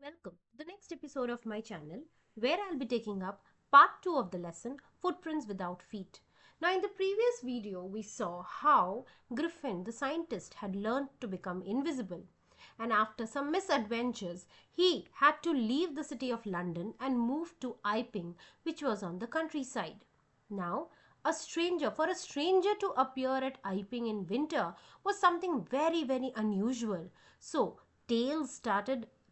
Welcome to the next episode of my channel where I'll be taking up part 2 of the lesson Footprints Without Feet. Now in the previous video we saw how Griffin the scientist had learned to become invisible, and after some misadventures he had to leave the city of London and move to Iping, which was on the countryside. Now for a stranger to appear at Iping in winter was something very unusual. So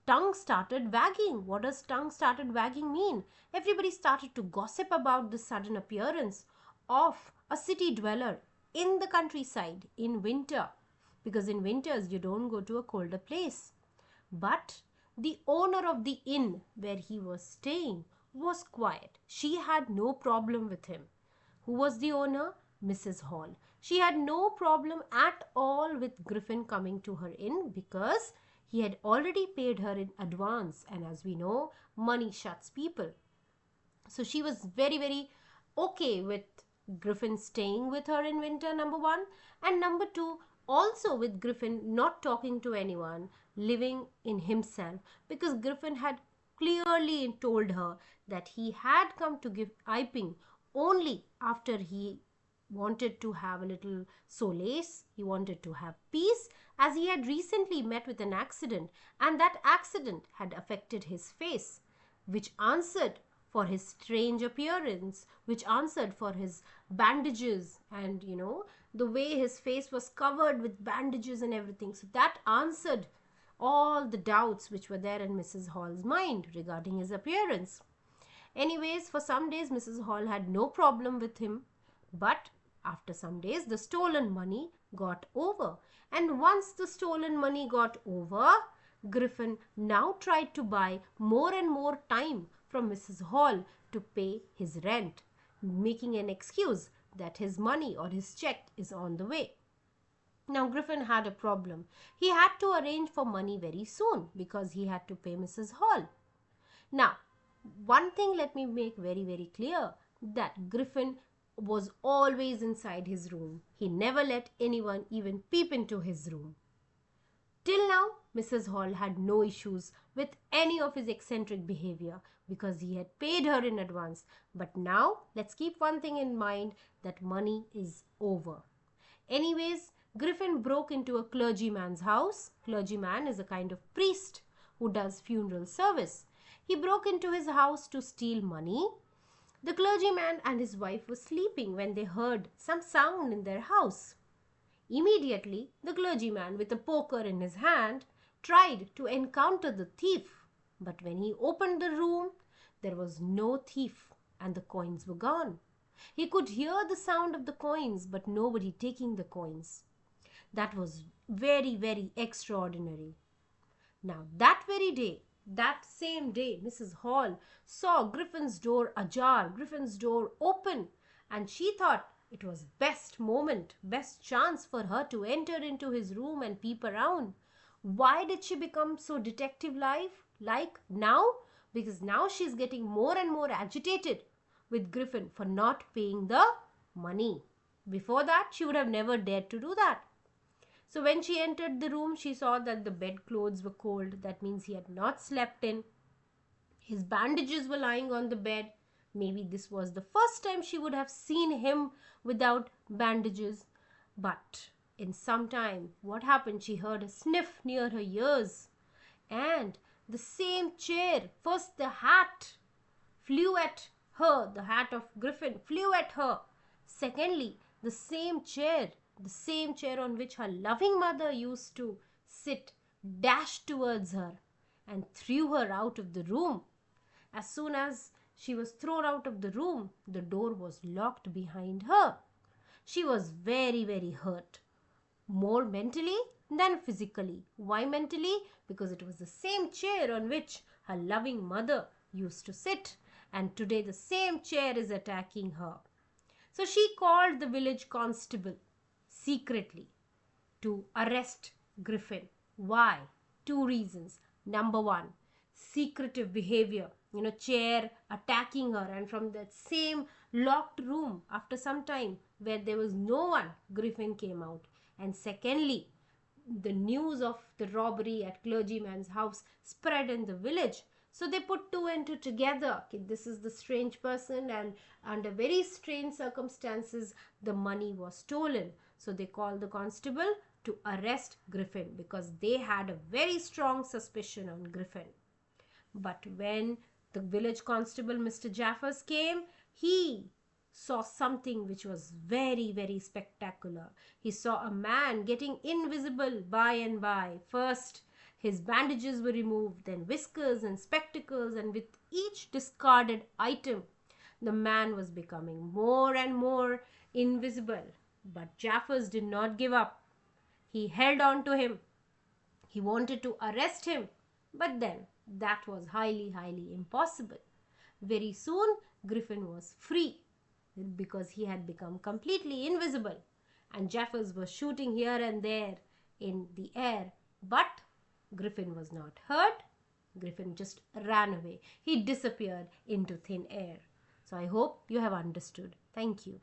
tongue started wagging. What does tongue started wagging mean? Everybody started to gossip about the sudden appearance of a city dweller in the countryside in winter, because in winters you don't go to a colder place. But the owner of the inn where he was staying was quiet. She had no problem with him. Who was the owner? Mrs. Hall. She had no problem at all with Griffin coming to her inn because he had already paid her in advance, and as we know, money shuts people. So she was very okay with Griffin staying with her in winter, number one, and number two, also with Griffin not talking to anyone, living in himself, because Griffin had clearly told her that he had come to give Iping only after he wanted to have a little solace, he wanted to have peace, as he had recently met with an accident, and that accident had affected his face, which answered for his strange appearance, which answered for his bandages, and the way his face was covered with bandages and everything. So that answered all the doubts which were there in Mrs. Hall's mind regarding his appearance. Anyways, for some days Mrs. Hall had no problem with him, but after some days the stolen money got over, and once the stolen money got over, Griffin now tried to buy more and more time from Mrs. Hall to pay his rent, making an excuse that his money or his check is on the way. Now Griffin had a problem. He had to arrange for money very soon because he had to pay Mrs. Hall. Now, one thing let me make very clear, that Griffin was always inside his room. He never let anyone even peep into his room. Till now, Mrs. Hall had no issues with any of his eccentric behavior because he had paid her in advance. But now, let's keep one thing in mind, that money is over. Anyways, Griffin broke into a clergyman's house. Clergyman is a kind of priest who does funeral service. He broke into his house to steal money. The clergyman and his wife were sleeping when they heard some sound in their house. Immediately, the clergyman, with a poker in his hand, tried to encounter the thief. But when he opened the room, there was no thief and the coins were gone. He could hear the sound of the coins, but nobody taking the coins. That was very extraordinary. Now, that same day, Mrs. Hall saw Griffin's door ajar, Griffin's door open, and she thought it was best chance for her to enter into his room and peep around. Why did she become so detective-like now? Because now she's getting more and more agitated with Griffin for not paying the money. Before that, she would have never dared to do that. So when she entered the room, she saw that the bedclothes were cold. That means he had not slept in. His bandages were lying on the bed. Maybe this was the first time she would have seen him without bandages. But in some time, what happened? She heard a sniff near her ears. And the same chair, first the hat flew at her, the hat of Griffin flew at her. Secondly, the same chair on which her loving mother used to sit, dashed towards her and threw her out of the room. As soon as she was thrown out of the room, the door was locked behind her. She was very hurt, more mentally than physically. Why mentally? Because it was the same chair on which her loving mother used to sit, and today the same chair is attacking her. So she called the village constable secretly to arrest Griffin. Why? Two reasons. Number one, secretive behavior, chair attacking her, and from that same locked room after some time where there was no one, Griffin came out. And secondly, the news of the robbery at clergyman's house spread in the village. So they put two and two together. Okay, this is the strange person, and under very strange circumstances, the money was stolen. So they called the constable to arrest Griffin because they had a very strong suspicion on Griffin. But when the village constable, Mr. Jaffers, came, he saw something which was very, very spectacular. He saw a man getting invisible by and by. First, his bandages were removed, then whiskers and spectacles, and with each discarded item, the man was becoming more and more invisible. But Jaffers did not give up. He held on to him. He wanted to arrest him, but then that was highly, highly impossible. Very soon, Griffin was free because he had become completely invisible, and Jaffers was shooting here and there in the air, but Griffin was not hurt. Griffin just ran away. He disappeared into thin air. So I hope you have understood. Thank you.